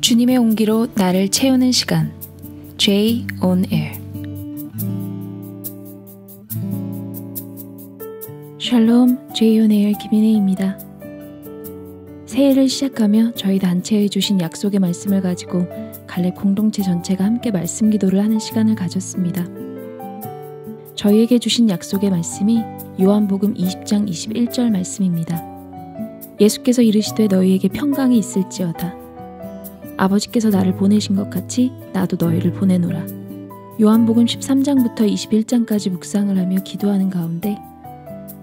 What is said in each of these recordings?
주님의 온기로 나를 채우는 시간 J on Air. 샬롬, J on Air 김인혜입니다. 새해를 시작하며 저희 단체에 주신 약속의 말씀을 가지고 갈렙 공동체 전체가 함께 말씀 기도를 하는 시간을 가졌습니다. 저희에게 주신 약속의 말씀이 요한복음 20장 21절 말씀입니다. 예수께서 이르시되 너희에게 평강이 있을지어다. 아버지께서 나를 보내신 것 같이 나도 너희를 보내노라. 요한복음 13장부터 21장까지 묵상을 하며 기도하는 가운데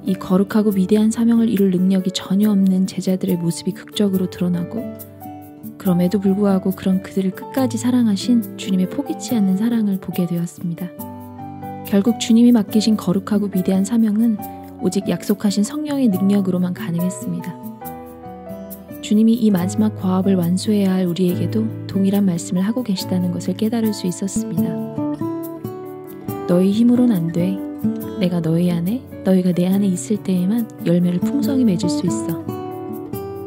이 거룩하고 위대한 사명을 이룰 능력이 전혀 없는 제자들의 모습이 극적으로 드러나고, 그럼에도 불구하고 그런 그들을 끝까지 사랑하신 주님의 포기치 않는 사랑을 보게 되었습니다. 결국 주님이 맡기신 거룩하고 위대한 사명은 오직 약속하신 성령의 능력으로만 가능했습니다. 주님이 이 마지막 과업을 완수해야 할 우리에게도 동일한 말씀을 하고 계시다는 것을 깨달을 수 있었습니다. 너희 힘으로는 안 돼. 내가 너희 안에, 너희가 내 안에 있을 때에만 열매를 풍성히 맺을 수 있어.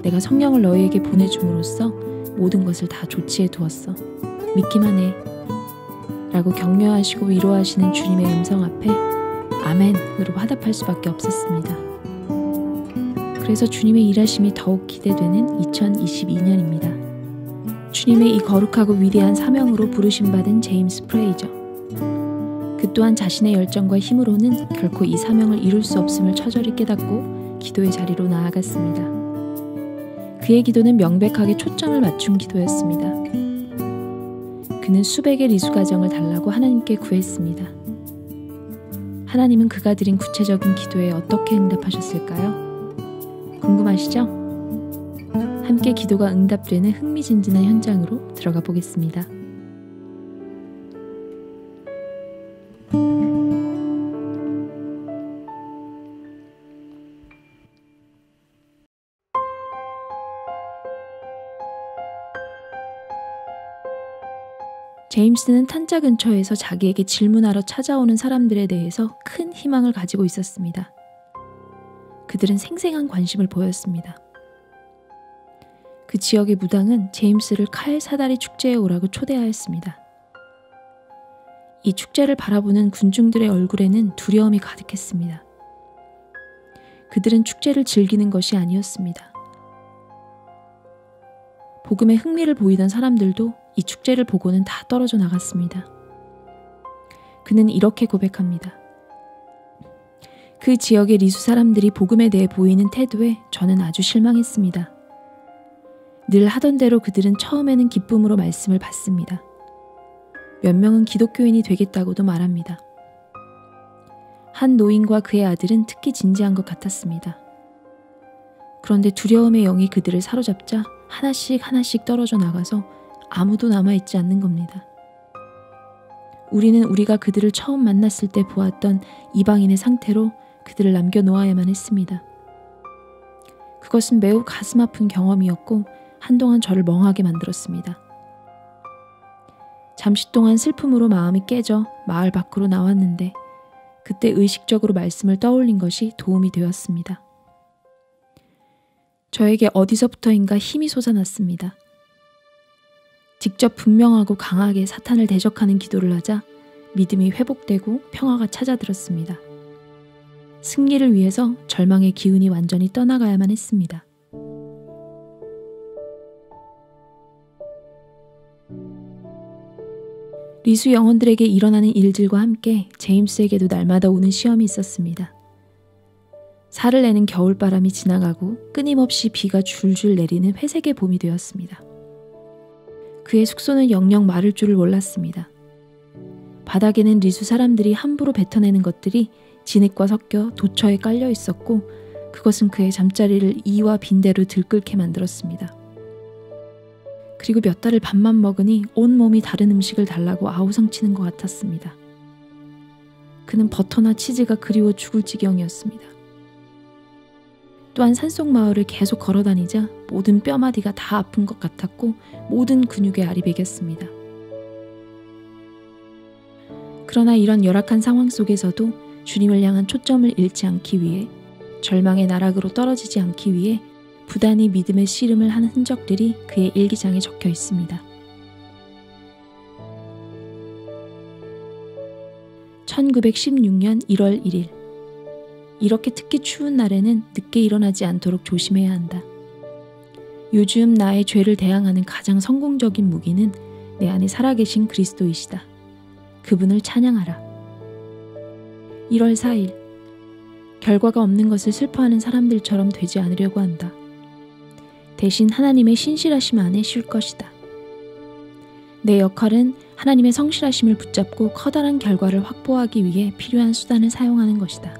내가 성령을 너희에게 보내줌으로써 모든 것을 다 조치해 두었어. 믿기만 해. 라고 격려하시고 위로하시는 주님의 음성 앞에 아멘으로 화답할 수밖에 없었습니다. 그래서 주님의 일하심이 더욱 기대되는 2022년입니다. 주님의 이 거룩하고 위대한 사명으로 부르심받은 제임스 프레이저. 그 또한 자신의 열정과 힘으로는 결코 이 사명을 이룰 수 없음을 처절히 깨닫고 기도의 자리로 나아갔습니다. 그의 기도는 명백하게 초점을 맞춘 기도였습니다. 그는 수백의 리수 가정을 달라고 하나님께 구했습니다. 하나님은 그가 드린 구체적인 기도에 어떻게 응답하셨을까요? 궁금하시죠? 함께 기도가 응답되는 흥미진진한 현장으로 들어가 보겠습니다. 제임스는 탄자 근처에서 자기에게 질문하러 찾아오는 사람들에 대해서 큰 희망을 가지고 있었습니다. 그들은 생생한 관심을 보였습니다. 그 지역의 무당은 제임스를 칼 사다리 축제에 오라고 초대하였습니다. 이 축제를 바라보는 군중들의 얼굴에는 두려움이 가득했습니다. 그들은 축제를 즐기는 것이 아니었습니다. 복음에 흥미를 보이던 사람들도 이 축제를 보고는 다 떨어져 나갔습니다. 그는 이렇게 고백합니다. 그 지역의 리수 사람들이 복음에 대해 보이는 태도에 저는 아주 실망했습니다. 늘 하던 대로 그들은 처음에는 기쁨으로 말씀을 받습니다. 몇 명은 기독교인이 되겠다고도 말합니다. 한 노인과 그의 아들은 특히 진지한 것 같았습니다. 그런데 두려움의 영이 그들을 사로잡자 하나씩 떨어져 나가서 아무도 남아있지 않는 겁니다. 우리는 우리가 그들을 처음 만났을 때 보았던 이방인의 상태로 그들을 남겨놓아야만 했습니다. 그것은 매우 가슴 아픈 경험이었고 한동안 저를 멍하게 만들었습니다. 잠시 동안 슬픔으로 마음이 깨져 마을 밖으로 나왔는데 그때 의식적으로 말씀을 떠올린 것이 도움이 되었습니다. 저에게 어디서부터인가 힘이 솟아났습니다. 직접 분명하고 강하게 사탄을 대적하는 기도를 하자 믿음이 회복되고 평화가 찾아들었습니다. 승리를 위해서 절망의 기운이 완전히 떠나가야만 했습니다. 리수 영혼들에게 일어나는 일들과 함께 제임스에게도 날마다 오는 시험이 있었습니다. 살을 내는 겨울바람이 지나가고 끊임없이 비가 줄줄 내리는 회색의 봄이 되었습니다. 그의 숙소는 영영 마를 줄을 몰랐습니다. 바닥에는 리수 사람들이 함부로 뱉어내는 것들이 진흙과 섞여 도처에 깔려 있었고 그것은 그의 잠자리를 이와 빈대로 들끓게 만들었습니다. 그리고 몇 달을 밥만 먹으니 온몸이 다른 음식을 달라고 아우성치는 것 같았습니다. 그는 버터나 치즈가 그리워 죽을 지경이었습니다. 또한 산속 마을을 계속 걸어다니자 모든 뼈마디가 다 아픈 것 같았고 모든 근육에 알이 배겼습니다. 그러나 이런 열악한 상황 속에서도 주님을 향한 초점을 잃지 않기 위해, 절망의 나락으로 떨어지지 않기 위해 부단히 믿음의 씨름을 하는 흔적들이 그의 일기장에 적혀 있습니다. 1916년 1월 1일. 이렇게 특히 추운 날에는 늦게 일어나지 않도록 조심해야 한다. 요즘 나의 죄를 대항하는 가장 성공적인 무기는 내 안에 살아계신 그리스도이시다. 그분을 찬양하라. 1월 4일. 결과가 없는 것을 슬퍼하는 사람들처럼 되지 않으려고 한다. 대신 하나님의 신실하심 안에 쉴 것이다. 내 역할은 하나님의 성실하심을 붙잡고 커다란 결과를 확보하기 위해 필요한 수단을 사용하는 것이다.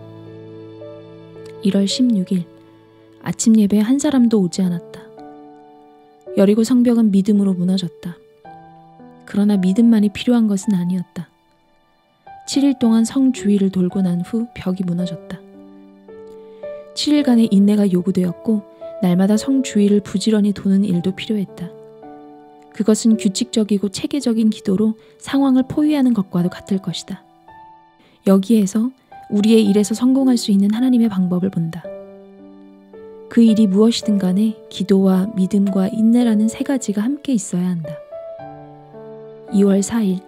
1월 16일. 아침 예배에 한 사람도 오지 않았다. 여리고 성벽은 믿음으로 무너졌다. 그러나 믿음만이 필요한 것은 아니었다. 7일 동안 성 주위를 돌고 난 후 벽이 무너졌다. 7일간의 인내가 요구되었고 날마다 성 주위를 부지런히 도는 일도 필요했다. 그것은 규칙적이고 체계적인 기도로 상황을 포위하는 것과도 같을 것이다. 여기에서 우리의 일에서 성공할 수 있는 하나님의 방법을 본다. 그 일이 무엇이든 간에 기도와 믿음과 인내라는 세 가지가 함께 있어야 한다. 2월 4일.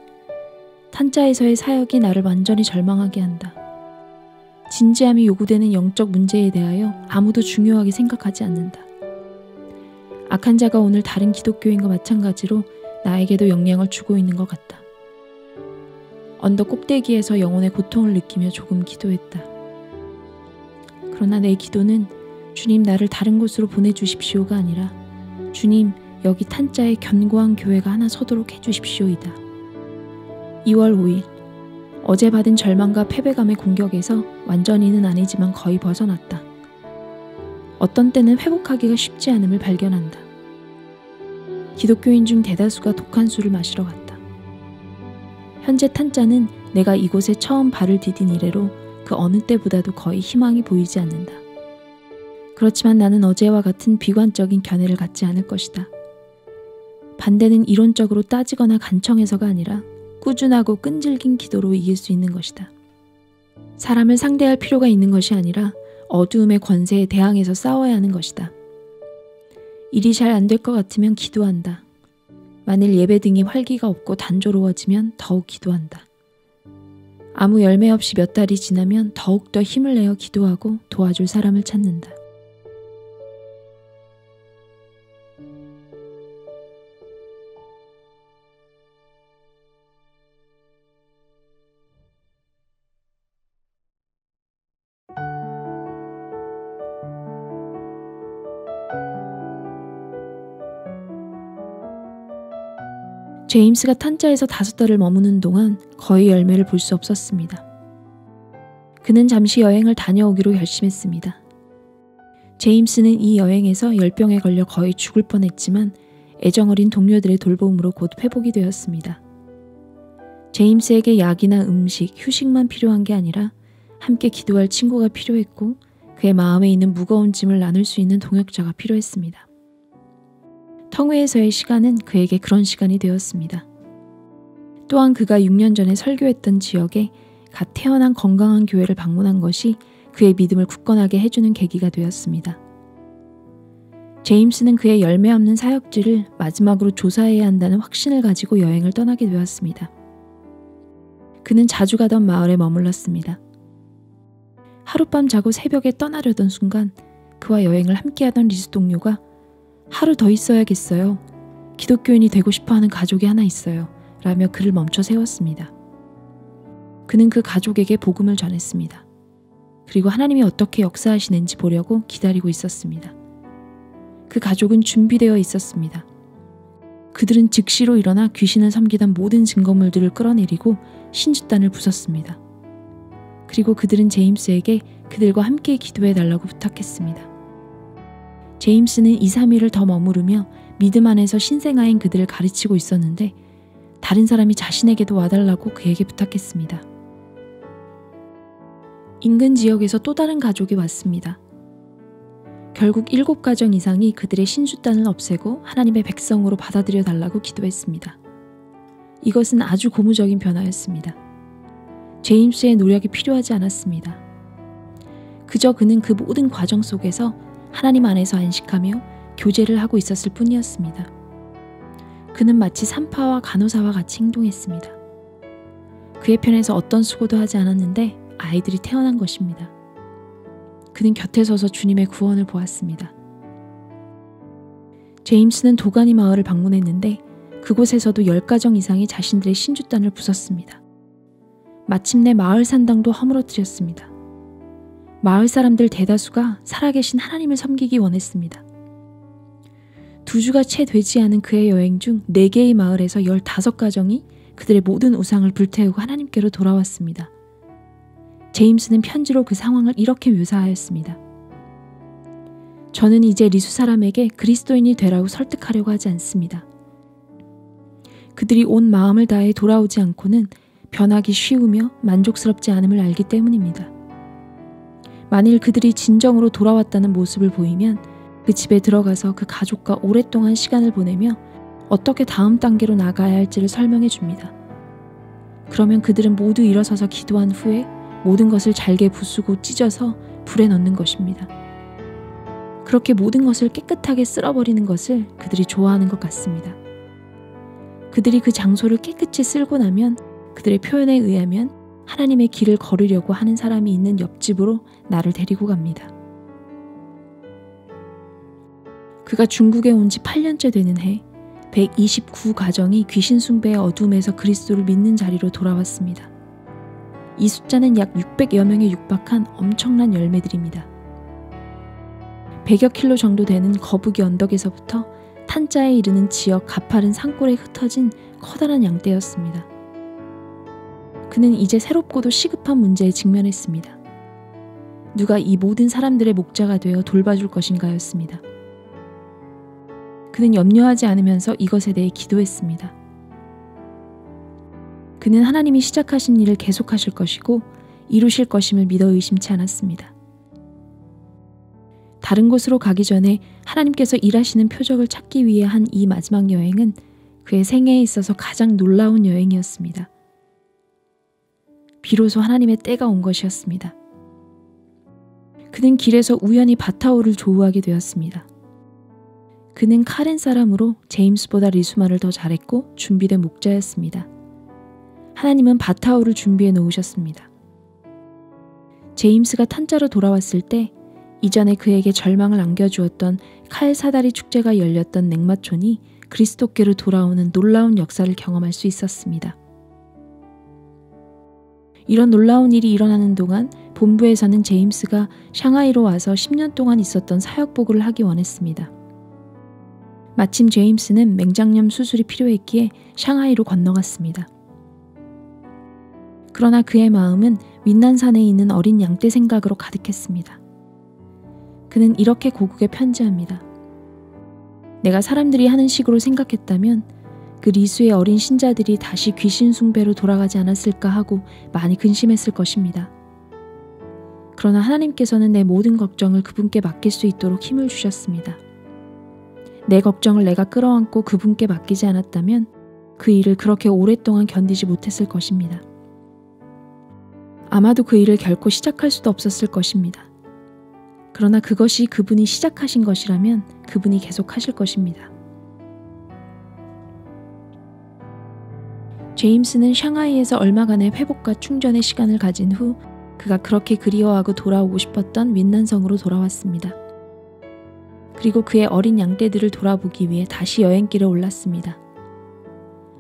탄자에서의 사역이 나를 완전히 절망하게 한다. 진지함이 요구되는 영적 문제에 대하여 아무도 중요하게 생각하지 않는다. 악한 자가 오늘 다른 기독교인과 마찬가지로 나에게도 영향을 주고 있는 것 같다. 언덕 꼭대기에서 영혼의 고통을 느끼며 조금 기도했다. 그러나 내 기도는 주님 나를 다른 곳으로 보내주십시오가 아니라 주님 여기 탄자에 견고한 교회가 하나 서도록 해주십시오이다. 2월 5일. 어제 받은 절망과 패배감의 공격에서 완전히는 아니지만 거의 벗어났다. 어떤 때는 회복하기가 쉽지 않음을 발견한다. 기독교인 중 대다수가 독한 술을 마시러 갔다. 현재 탄자는 내가 이곳에 처음 발을 디딘 이래로 그 어느 때보다도 거의 희망이 보이지 않는다. 그렇지만 나는 어제와 같은 비관적인 견해를 갖지 않을 것이다. 반대는 이론적으로 따지거나 간청해서가 아니라 꾸준하고 끈질긴 기도로 이길 수 있는 것이다. 사람을 상대할 필요가 있는 것이 아니라 어두움의 권세에 대항해서 싸워야 하는 것이다. 일이 잘 안 될 것 같으면 기도한다. 만일 예배 등이 활기가 없고 단조로워지면 더욱 기도한다. 아무 열매 없이 몇 달이 지나면 더욱더 힘을 내어 기도하고 도와줄 사람을 찾는다. 제임스가 탄자에서 5달을 머무는 동안 거의 열매를 볼 수 없었습니다. 그는 잠시 여행을 다녀오기로 결심했습니다. 제임스는 이 여행에서 열병에 걸려 거의 죽을 뻔했지만 애정어린 동료들의 돌봄으로 곧 회복이 되었습니다. 제임스에게 약이나 음식, 휴식만 필요한 게 아니라 함께 기도할 친구가 필요했고 그의 마음에 있는 무거운 짐을 나눌 수 있는 동역자가 필요했습니다. 텅웨에서의 시간은 그에게 그런 시간이 되었습니다. 또한 그가 6년 전에 설교했던 지역에 갓 태어난 건강한 교회를 방문한 것이 그의 믿음을 굳건하게 해주는 계기가 되었습니다. 제임스는 그의 열매 없는 사역지를 마지막으로 조사해야 한다는 확신을 가지고 여행을 떠나게 되었습니다. 그는 자주 가던 마을에 머물렀습니다. 하룻밤 자고 새벽에 떠나려던 순간 그와 여행을 함께하던 리스 동료가 하루 더 있어야겠어요. 기독교인이 되고 싶어하는 가족이 하나 있어요. 라며 그를 멈춰 세웠습니다. 그는 그 가족에게 복음을 전했습니다. 그리고 하나님이 어떻게 역사하시는지 보려고 기다리고 있었습니다. 그 가족은 준비되어 있었습니다. 그들은 즉시로 일어나 귀신을 섬기던 모든 증거물들을 끌어내리고 신주단을 부쉈습니다. 그리고 그들은 제임스에게 그들과 함께 기도해달라고 부탁했습니다. 제임스는 2, 3일을 더 머무르며 믿음 안에서 신생아인 그들을 가르치고 있었는데 다른 사람이 자신에게도 와달라고 그에게 부탁했습니다. 인근 지역에서 또 다른 가족이 왔습니다. 결국 7가정 이상이 그들의 신주단을 없애고 하나님의 백성으로 받아들여 달라고 기도했습니다. 이것은 아주 고무적인 변화였습니다. 제임스의 노력이 필요하지 않았습니다. 그저 그는 그 모든 과정 속에서 하나님 안에서 안식하며 교제를 하고 있었을 뿐이었습니다. 그는 마치 산파와 간호사와 같이 행동했습니다. 그의 편에서 어떤 수고도 하지 않았는데 아이들이 태어난 것입니다. 그는 곁에 서서 주님의 구원을 보았습니다. 제임스는 도가니 마을을 방문했는데 그곳에서도 10가정 이상이 자신들의 신주단을 부쉈습니다. 마침내 마을 산당도 허물어뜨렸습니다. 마을 사람들 대다수가 살아계신 하나님을 섬기기 원했습니다. 2주가 채 되지 않은 그의 여행 중 4개의 마을에서 15가정이 그들의 모든 우상을 불태우고 하나님께로 돌아왔습니다. 제임스는 편지로 그 상황을 이렇게 묘사하였습니다. 저는 이제 리수 사람에게 그리스도인이 되라고 설득하려고 하지 않습니다. 그들이 온 마음을 다해 돌아오지 않고는 변하기 쉬우며 만족스럽지 않음을 알기 때문입니다. 만일 그들이 진정으로 돌아왔다는 모습을 보이면 그 집에 들어가서 그 가족과 오랫동안 시간을 보내며 어떻게 다음 단계로 나가야 할지를 설명해 줍니다. 그러면 그들은 모두 일어서서 기도한 후에 모든 것을 잘게 부수고 찢어서 불에 넣는 것입니다. 그렇게 모든 것을 깨끗하게 쓸어버리는 것을 그들이 좋아하는 것 같습니다. 그들이 그 장소를 깨끗이 쓸고 나면 그들의 표현에 의하면 하나님의 길을 걸으려고 하는 사람이 있는 옆집으로 나를 데리고 갑니다. 그가 중국에 온 지 8년째 되는 해 129가정이 귀신 숭배의 어둠에서 그리스도를 믿는 자리로 돌아왔습니다. 이 숫자는 약 600여 명에 육박한 엄청난 열매들입니다. 100여 킬로 정도 되는 거북이 언덕에서부터 탄자에 이르는 지역 가파른 산골에 흩어진 커다란 양떼였습니다. 그는 이제 새롭고도 시급한 문제에 직면했습니다. 누가 이 모든 사람들의 목자가 되어 돌봐줄 것인가였습니다. 그는 염려하지 않으면서 이것에 대해 기도했습니다. 그는 하나님이 시작하신 일을 계속하실 것이고 이루실 것임을 믿어 의심치 않았습니다. 다른 곳으로 가기 전에 하나님께서 일하시는 표적을 찾기 위해 한 이 마지막 여행은 그의 생애에 있어서 가장 놀라운 여행이었습니다. 비로소 하나님의 때가 온 것이었습니다. 그는 길에서 우연히 바타오를 조우하게 되었습니다. 그는 카렌 사람으로 제임스보다 리수말을 더 잘했고 준비된 목자였습니다. 하나님은 바타오를 준비해 놓으셨습니다. 제임스가 탄자로 돌아왔을 때 이전에 그에게 절망을 안겨주었던 칼 사다리 축제가 열렸던 넥마촌이 그리스도께로 돌아오는 놀라운 역사를 경험할 수 있었습니다. 이런 놀라운 일이 일어나는 동안 본부에서는 제임스가 샹하이로 와서 10년 동안 있었던 사역 보고를 하기 원했습니다. 마침 제임스는 맹장염 수술이 필요했기에 샹하이로 건너갔습니다. 그러나 그의 마음은 윈난산에 있는 어린 양떼 생각으로 가득했습니다. 그는 이렇게 고국에 편지합니다. 내가 사람들이 하는 식으로 생각했다면 그 리수의 어린 신자들이 다시 귀신 숭배로 돌아가지 않았을까 하고 많이 근심했을 것입니다. 그러나 하나님께서는 내 모든 걱정을 그분께 맡길 수 있도록 힘을 주셨습니다. 내 걱정을 내가 끌어안고 그분께 맡기지 않았다면 그 일을 그렇게 오랫동안 견디지 못했을 것입니다. 아마도 그 일을 결코 시작할 수도 없었을 것입니다. 그러나 그것이 그분이 시작하신 것이라면 그분이 계속하실 것입니다. 제임스는 샹하이에서 얼마간의 회복과 충전의 시간을 가진 후 그가 그렇게 그리워하고 돌아오고 싶었던 윈난성으로 돌아왔습니다. 그리고 그의 어린 양떼들을 돌아보기 위해 다시 여행길에 올랐습니다.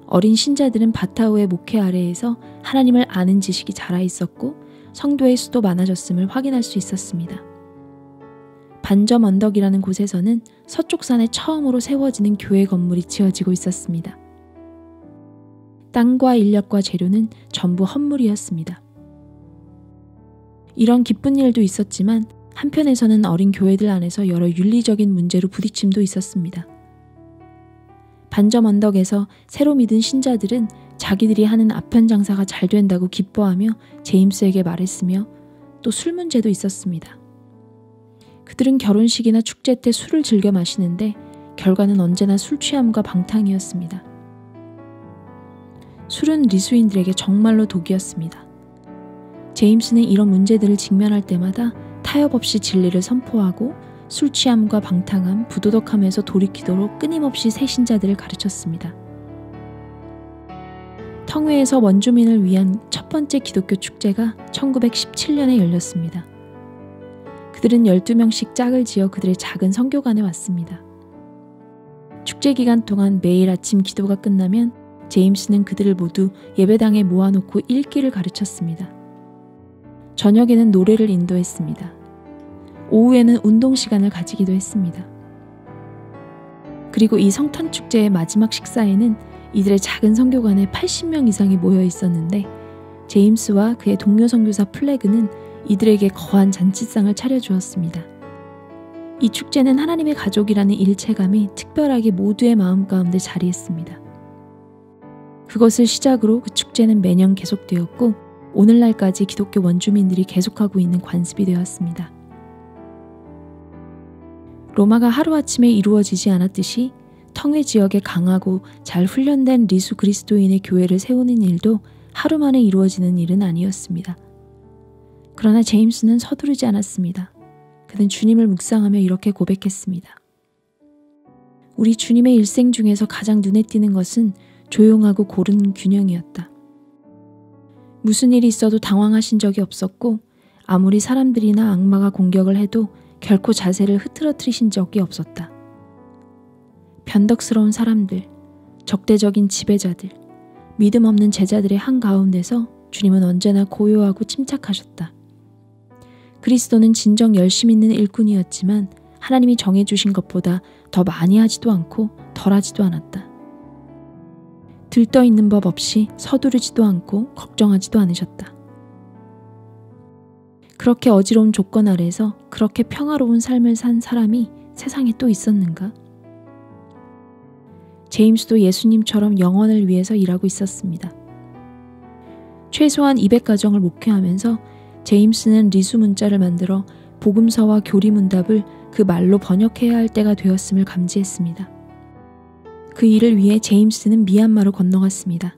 어린 신자들은 바타오의 목회 아래에서 하나님을 아는 지식이 자라 있었고 성도의 수도 많아졌음을 확인할 수 있었습니다. 반점 언덕이라는 곳에서는 서쪽산에 처음으로 세워지는 교회 건물이 지어지고 있었습니다. 땅과 인력과 재료는 전부 헌물이었습니다. 이런 기쁜 일도 있었지만 한편에서는 어린 교회들 안에서 여러 윤리적인 문제로 부딪힘도 있었습니다. 반점 언덕에서 새로 믿은 신자들은 자기들이 하는 아편 장사가 잘 된다고 기뻐하며 제임스에게 말했으며 또 술 문제도 있었습니다. 그들은 결혼식이나 축제 때 술을 즐겨 마시는데 결과는 언제나 술 취함과 방탕이었습니다. 술은 리수인들에게 정말로 독이었습니다. 제임스는 이런 문제들을 직면할 때마다 타협 없이 진리를 선포하고 술 취함과 방탕함, 부도덕함에서 돌이키도록 끊임없이 새 신자들을 가르쳤습니다. 텅웨에서 원주민을 위한 첫 번째 기독교 축제가 1917년에 열렸습니다. 그들은 12명씩 짝을 지어 그들의 작은 선교관에 왔습니다. 축제 기간 동안 매일 아침 기도가 끝나면 제임스는 그들을 모두 예배당에 모아놓고 읽기를 가르쳤습니다. 저녁에는 노래를 인도했습니다. 오후에는 운동 시간을 가지기도 했습니다. 그리고 이 성탄축제의 마지막 식사에는 이들의 작은 선교관에 80명 이상이 모여 있었는데 제임스와 그의 동료 선교사 플래그는 이들에게 거한 잔치상을 차려주었습니다. 이 축제는 하나님의 가족이라는 일체감이 특별하게 모두의 마음 가운데 자리했습니다. 그것을 시작으로 그 축제는 매년 계속되었고 오늘날까지 기독교 원주민들이 계속하고 있는 관습이 되었습니다. 로마가 하루아침에 이루어지지 않았듯이 텅웨 지역에 강하고 잘 훈련된 리수 그리스도인의 교회를 세우는 일도 하루 만에 이루어지는 일은 아니었습니다. 그러나 제임스는 서두르지 않았습니다. 그는 주님을 묵상하며 이렇게 고백했습니다. 우리 주님의 일생 중에서 가장 눈에 띄는 것은 조용하고 고른 균형이었다. 무슨 일이 있어도 당황하신 적이 없었고 아무리 사람들이나 악마가 공격을 해도 결코 자세를 흐트러뜨리신 적이 없었다. 변덕스러운 사람들, 적대적인 지배자들, 믿음 없는 제자들의 한가운데서 주님은 언제나 고요하고 침착하셨다. 그리스도는 진정 열심 있는 일꾼이었지만 하나님이 정해주신 것보다 더 많이 하지도 않고 덜 하지도 않았다. 들떠있는 법 없이 서두르지도 않고 걱정하지도 않으셨다. 그렇게 어지러운 조건 아래서 그렇게 평화로운 삶을 산 사람이 세상에 또 있었는가? 제임스도 예수님처럼 영혼을 위해서 일하고 있었습니다. 최소한 200가정을 목회하면서 제임스는 리수 문자를 만들어 복음서와 교리문답을 그 말로 번역해야 할 때가 되었음을 감지했습니다. 그 일을 위해 제임스는 미얀마로 건너갔습니다.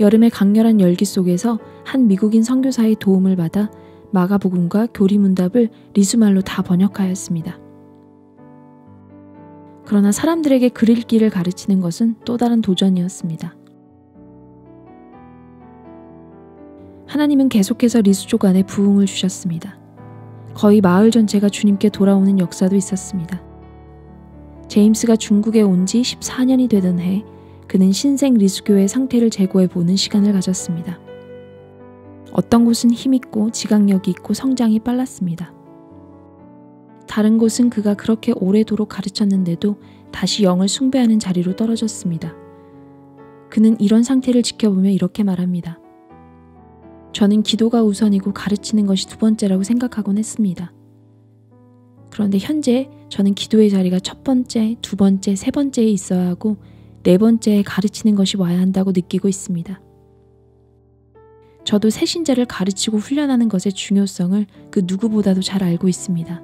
여름의 강렬한 열기 속에서 한 미국인 선교사의 도움을 받아 마가복음과 교리문답을 리수말로 다 번역하였습니다. 그러나 사람들에게 글 읽기를 가르치는 것은 또 다른 도전이었습니다. 하나님은 계속해서 리수족 안에 부흥을 주셨습니다. 거의 마을 전체가 주님께 돌아오는 역사도 있었습니다. 제임스가 중국에 온 지 14년이 되던 해 그는 신생 리수교의 상태를 재고해보는 시간을 가졌습니다. 어떤 곳은 힘있고 지각력이 있고 성장이 빨랐습니다. 다른 곳은 그가 그렇게 오래도록 가르쳤는데도 다시 영을 숭배하는 자리로 떨어졌습니다. 그는 이런 상태를 지켜보며 이렇게 말합니다. 저는 기도가 우선이고 가르치는 것이 두 번째라고 생각하곤 했습니다. 그런데 현재 저는 기도의 자리가 첫 번째, 두 번째, 세 번째에 있어야 하고 네 번째에 가르치는 것이 와야 한다고 느끼고 있습니다. 저도 새 신자를 가르치고 훈련하는 것의 중요성을 그 누구보다도 잘 알고 있습니다.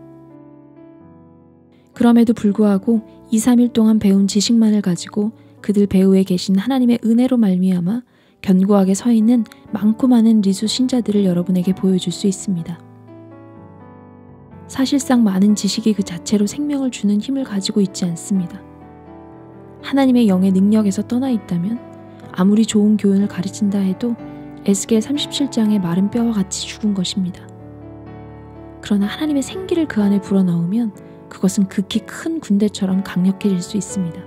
그럼에도 불구하고 2, 3일 동안 배운 지식만을 가지고 그들 배후에 계신 하나님의 은혜로 말미암아 견고하게 서 있는 많고 많은 리수 신자들을 여러분에게 보여줄 수 있습니다. 사실상 많은 지식이 그 자체로 생명을 주는 힘을 가지고 있지 않습니다. 하나님의 영의 능력에서 떠나 있다면 아무리 좋은 교훈을 가르친다 해도 에스겔 37장의 마른 뼈와 같이 죽은 것입니다. 그러나 하나님의 생기를 그 안에 불어넣으면 그것은 극히 큰 군대처럼 강력해질 수 있습니다.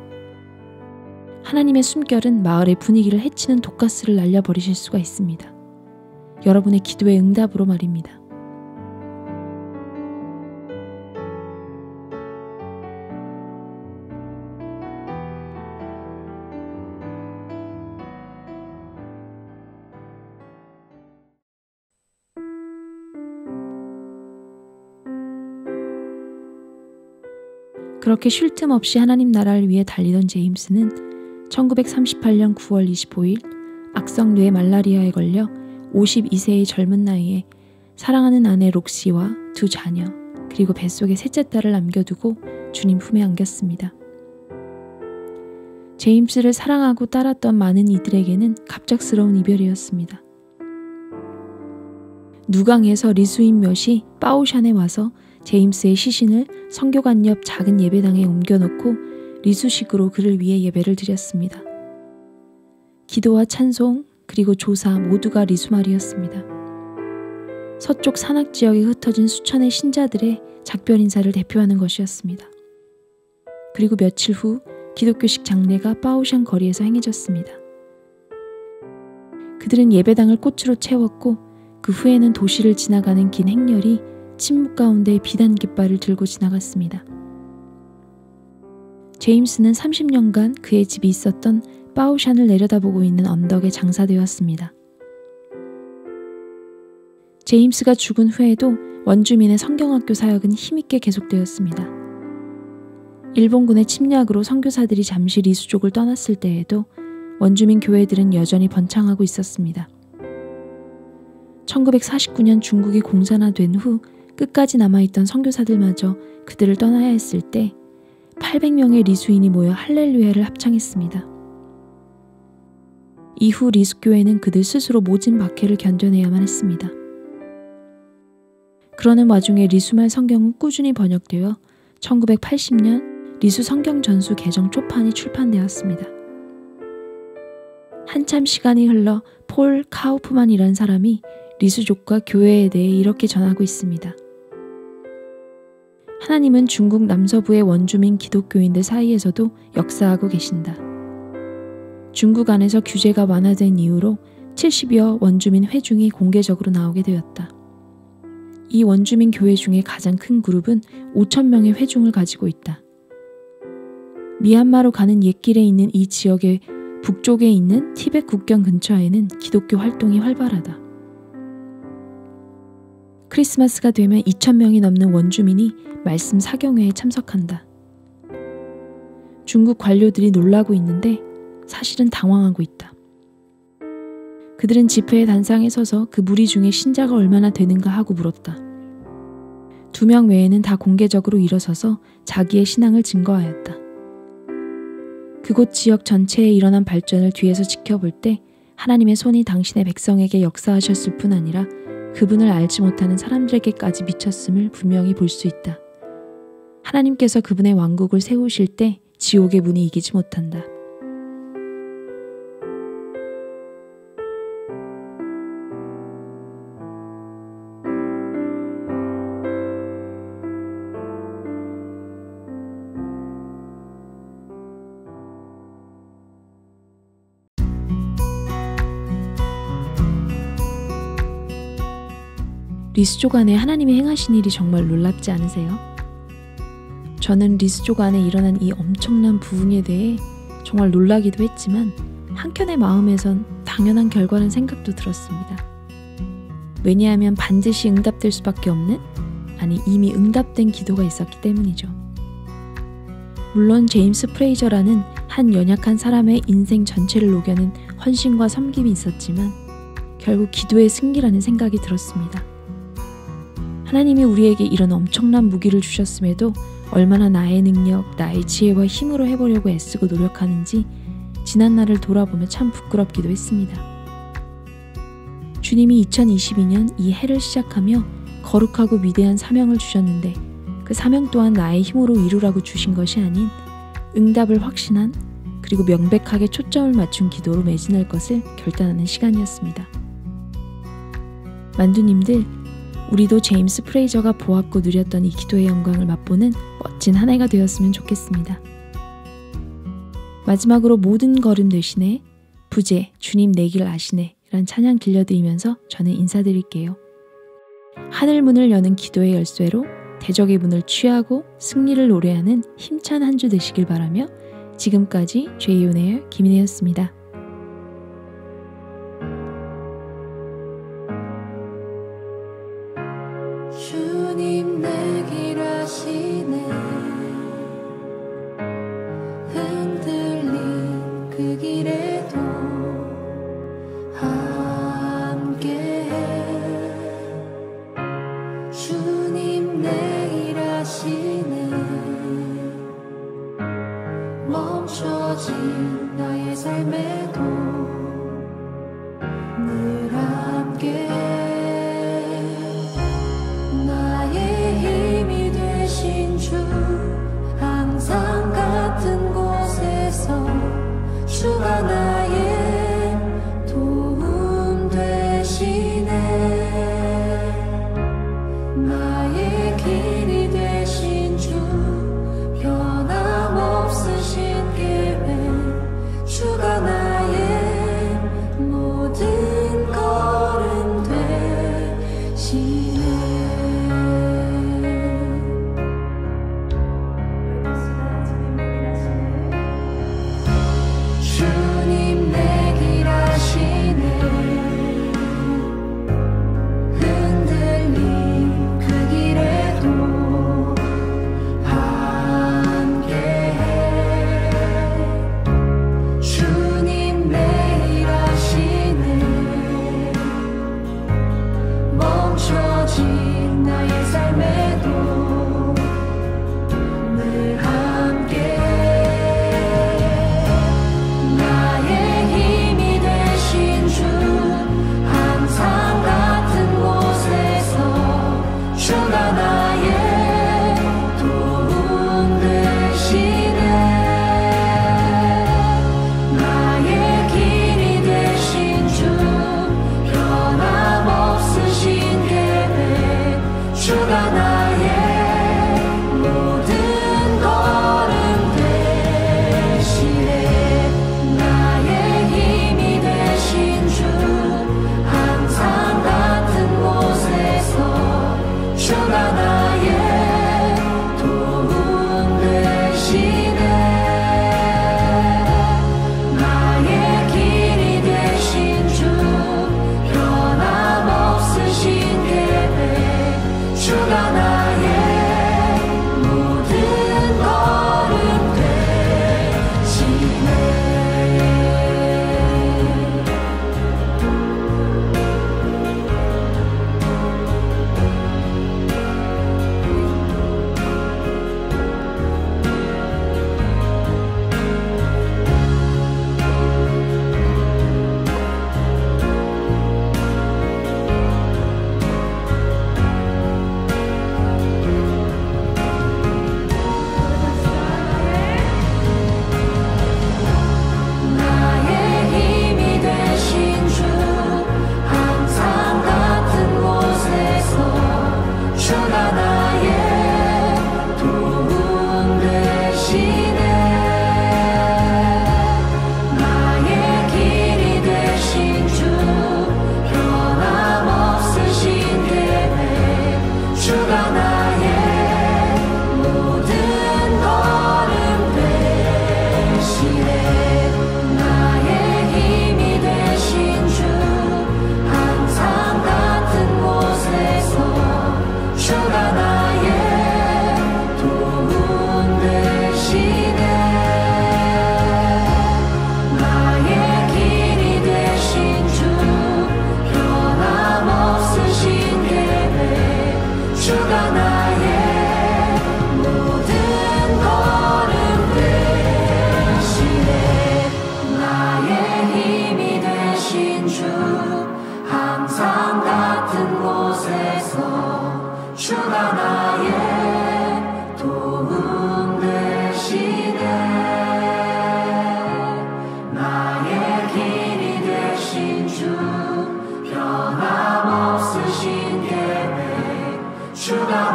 하나님의 숨결은 마을의 분위기를 해치는 독가스를 날려버리실 수가 있습니다. 여러분의 기도의 응답으로 말입니다. 그렇게 쉴 틈 없이 하나님 나라를 위해 달리던 제임스는 1938년 9월 25일 악성뇌 말라리아에 걸려 52세의 젊은 나이에 사랑하는 아내 록시와 두 자녀 그리고 뱃속에 셋째 딸을 남겨두고 주님 품에 안겼습니다. 제임스를 사랑하고 따랐던 많은 이들에게는 갑작스러운 이별이었습니다. 누강에서 리수인 몇이 바오샨에 와서 제임스의 시신을 성교관 옆 작은 예배당에 옮겨놓고 리수식으로 그를 위해 예배를 드렸습니다. 기도와 찬송 그리고 조사 모두가 리수말이었습니다. 서쪽 산악 지역에 흩어진 수천의 신자들의 작별 인사를 대표하는 것이었습니다. 그리고 며칠 후 기독교식 장례가 바오샨 거리에서 행해졌습니다. 그들은 예배당을 꽃으로 채웠고 그 후에는 도시를 지나가는 긴 행렬이 침묵 가운데 비단 깃발을 들고 지나갔습니다. 제임스는 30년간 그의 집이 있었던 바오샨을 내려다보고 있는 언덕에 장사되었습니다. 제임스가 죽은 후에도 원주민의 성경학교 사역은 힘있게 계속되었습니다. 일본군의 침략으로 선교사들이 잠시 리수족을 떠났을 때에도 원주민 교회들은 여전히 번창하고 있었습니다. 1949년 중국이 공산화된 후 끝까지 남아있던 선교사들마저 그들을 떠나야 했을 때 800명의 리수인이 모여 할렐루야를 합창했습니다. 이후 리수교회는 그들 스스로 모진 박해를 견뎌내야만 했습니다. 그러는 와중에 리수말 성경은 꾸준히 번역되어 1980년 리수 성경 전수 개정 초판이 출판되었습니다. 한참 시간이 흘러 폴 카우프만이라는 사람이 리수족과 교회에 대해 이렇게 전하고 있습니다. 하나님은 중국 남서부의 원주민 기독교인들 사이에서도 역사하고 계신다. 중국 안에서 규제가 완화된 이후로 70여 원주민 회중이 공개적으로 나오게 되었다. 이 원주민 교회 중에 가장 큰 그룹은 5,000명의 회중을 가지고 있다. 미얀마로 가는 옛길에 있는 이 지역의 북쪽에 있는 티벳 국경 근처에는 기독교 활동이 활발하다. 크리스마스가 되면 2,000명이 넘는 원주민이 말씀 사경회에 참석한다. 중국 관료들이 놀라고 있는데 사실은 당황하고 있다. 그들은 집회의 단상에 서서 그 무리 중에 신자가 얼마나 되는가 하고 물었다. 2명 외에는 다 공개적으로 일어서서 자기의 신앙을 증거하였다. 그곳 지역 전체에 일어난 발전을 뒤에서 지켜볼 때 하나님의 손이 당신의 백성에게 역사하셨을 뿐 아니라 그분을 알지 못하는 사람들에게까지 미쳤음을 분명히 볼 수 있다. 하나님께서 그분의 왕국을 세우실 때 지옥의 문이 이기지 못한다. 리수족 안에 하나님이 행하신 일이 정말 놀랍지 않으세요? 저는 리수족 안에 일어난 이 엄청난 부흥에 대해 정말 놀라기도 했지만 한켠의 마음에선 당연한 결과라는 생각도 들었습니다. 왜냐하면 반드시 응답될 수밖에 없는, 아니 이미 응답된 기도가 있었기 때문이죠. 물론 제임스 프레이저라는 한 연약한 사람의 인생 전체를 녹여낸 헌신과 섬김이 있었지만 결국 기도의 승리라는 생각이 들었습니다. 하나님이 우리에게 이런 엄청난 무기를 주셨음에도 얼마나 나의 능력, 나의 지혜와 힘으로 해보려고 애쓰고 노력하는지 지난날을 돌아보며 참 부끄럽기도 했습니다. 주님이 2022년 이 해를 시작하며 거룩하고 위대한 사명을 주셨는데 그 사명 또한 나의 힘으로 이루라고 주신 것이 아닌 응답을 확신한 그리고 명백하게 초점을 맞춘 기도로 매진할 것을 결단하는 시간이었습니다. 만두님들, 우리도 제임스 프레이저가 보았고 누렸던 이 기도의 영광을 맛보는 멋진 한 해가 되었으면 좋겠습니다. 마지막으로 모든 걸음 대신에 부재 주님 내 길 아시네 라는 찬양 들려드리면서 저는 인사드릴게요. 하늘 문을 여는 기도의 열쇠로 대적의 문을 취하고 승리를 노래하는 힘찬 한 주 되시길 바라며 지금까지 제이온에어 김인혜였습니다. 주님 내 길 아시네 흔들린 그 길에도 함께해 주님 내 길 아시네 멈춰진 나의 삶에 세상 같은 곳에서 주가 나의 도움 되시네. 나의 길이 되신 주 변함없으신 계획 주가